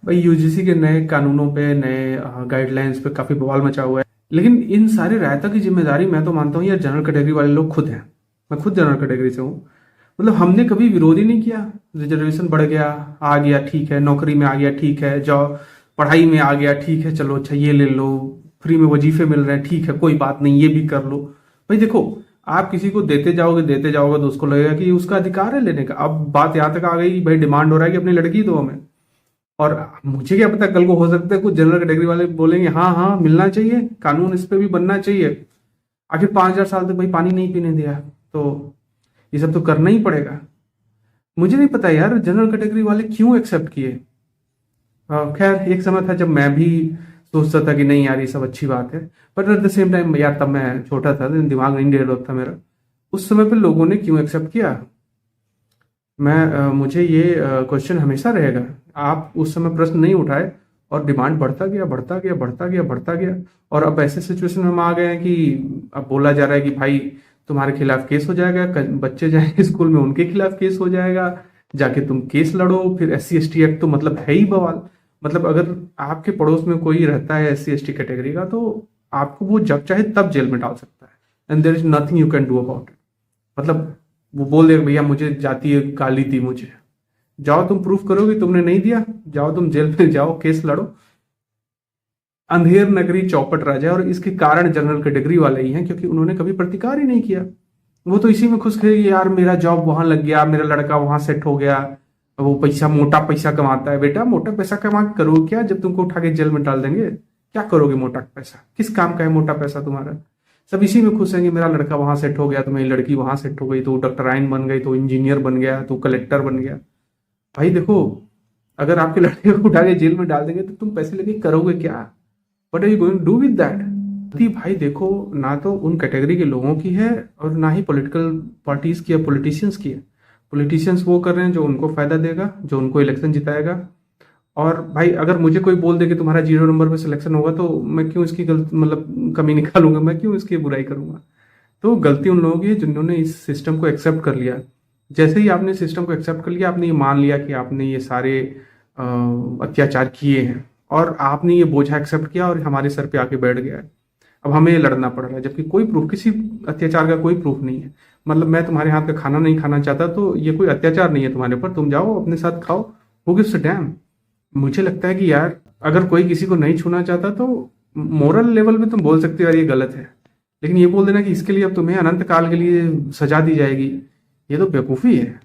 भाई यूजीसी के नए कानूनों पे, नए गाइडलाइंस पे काफी बवाल मचा हुआ है। लेकिन इन सारे रायता की जिम्मेदारी मैं तो मानता हूँ यार जनरल कैटेगरी वाले लोग खुद हैं। मैं खुद जनरल कैटेगरी से हूँ। मतलब हमने कभी विरोध ही नहीं किया। रिजर्वेशन बढ़ गया, आ गया ठीक है, नौकरी में आ गया ठीक है, जॉब पढ़ाई में आ गया ठीक है, चलो अच्छा ये ले लो, फ्री में वजीफे मिल रहे हैं ठीक है, कोई बात नहीं ये भी कर लो। भाई देखो, आप किसी को देते जाओगे तो उसको लगेगा कि उसका अधिकार है लेने का। अब बात यहाँ तक आ गई, भाई डिमांड हो रहा है कि अपनी लड़की दो हमें। और मुझे क्या पता, कल को हो सकता है कुछ जनरल कैटेगरी वाले बोलेंगे हाँ हाँ मिलना चाहिए, कानून इस पे भी बनना चाहिए। आखिर 5,000 साल तक भाई पानी नहीं पीने दिया, तो ये सब तो करना ही पड़ेगा। मुझे नहीं पता यार जनरल कैटेगरी वाले क्यों एक्सेप्ट किए। खैर एक समय था जब मैं भी सोचता था कि नहीं यार ये सब अच्छी बात है, but at the same time यार तब मैं छोटा था, दिमाग नहीं डेवलप था मेरा। उस समय पे लोगों ने क्यों एक्सेप्ट किया, मुझे ये क्वेश्चन हमेशा रहेगा। आप उस समय प्रश्न नहीं उठाए और डिमांड बढ़ता गया बढ़ता गया बढ़ता गया बढ़ता गया। और अब ऐसे सिचुएशन में हम आ गए हैं कि अब बोला जा रहा है कि भाई तुम्हारे खिलाफ केस हो जाएगा, बच्चे जाएंगे स्कूल में उनके खिलाफ केस हो जाएगा, जाके तुम केस लड़ो। फिर SC ST एक्ट तो मतलब है ही बवाल। मतलब अगर आपके पड़ोस में कोई रहता है SC ST कैटेगरी का, तो आपको वो जब चाहे तब जेल में डाल सकता है, and there is nothing you can do about it. मतलब वो बोल देगा भैया मुझे जाती है गाली दी मुझे, जाओ तुम प्रूफ करोगे तुमने नहीं दिया, जाओ तुम जेल में जाओ, केस लड़ो। अंधेर नगरी चौपट राजा। और इसके कारण जनरल कैटेगरी वाले ही हैं, क्योंकि उन्होंने कभी प्रतिकार ही नहीं किया। वो तो इसी में खुश थे कि यार मेरा जॉब वहां लग गया, मेरा लड़का वहां सेट हो गया, वो पैसा मोटा पैसा कमाता है। बेटा मोटा पैसा कमा के करोगे क्या जब तुमको उठा के जेल में डाल देंगे? क्या करोगे मोटा पैसा? किस काम का है मोटा पैसा तुम्हारा? सब इसी में खुश हैं कि मेरा लड़का वहां सेट हो गया, तो मेरी लड़की वहां सेट हो गई, तो डॉक्टराइन बन गई, तो इंजीनियर बन गया, तो कलेक्टर बन गया। भाई देखो, अगर आपके लड़के को उठा के जेल में डाल देंगे तो तुम पैसे लेके करोगे क्या? What are you going to do with that? भाई देखो, ना तो उन कैटेगरी के लोगों की है और ना ही पॉलिटिकल पार्टीज की या पॉलिटिशियंस की है। पॉलिटिशियंस वो कर रहे हैं जो उनको फायदा देगा, जो उनको इलेक्शन जिताएगा। और भाई अगर मुझे कोई बोल दे कि तुम्हारा 0 नंबर पे सिलेक्शन होगा, तो मैं क्यों इसकी गलत मतलब कमी निकालूंगा, मैं क्यों इसकी बुराई करूंगा? तो गलती उन लोगों की है जिन्होंने इस सिस्टम को एक्सेप्ट कर लिया। जैसे ही आपने सिस्टम को एक्सेप्ट कर लिया, आपने ये मान लिया कि आपने ये सारे अत्याचार किए हैं, और आपने ये बोझा एक्सेप्ट किया और हमारे सर पे आके बैठ गया है। अब हमें ये लड़ना पड़ रहा है, जबकि कोई प्रूफ, किसी अत्याचार का कोई प्रूफ नहीं है। मतलब मैं तुम्हारे हाथ का खाना नहीं खाना चाहता, तो ये कोई अत्याचार नहीं है तुम्हारे पर, तुम जाओ अपने साथ खाओ, हु गिव्स अ डैम। मुझे लगता है कि यार अगर कोई किसी को नहीं छूना चाहता, तो मोरल लेवल पे तुम बोल सकते हो यार ये गलत है, लेकिन ये बोल देना कि इसके लिए अब तुम्हें अनंत काल के लिए सजा दी जाएगी, ये तो बेवकूफ़ी है।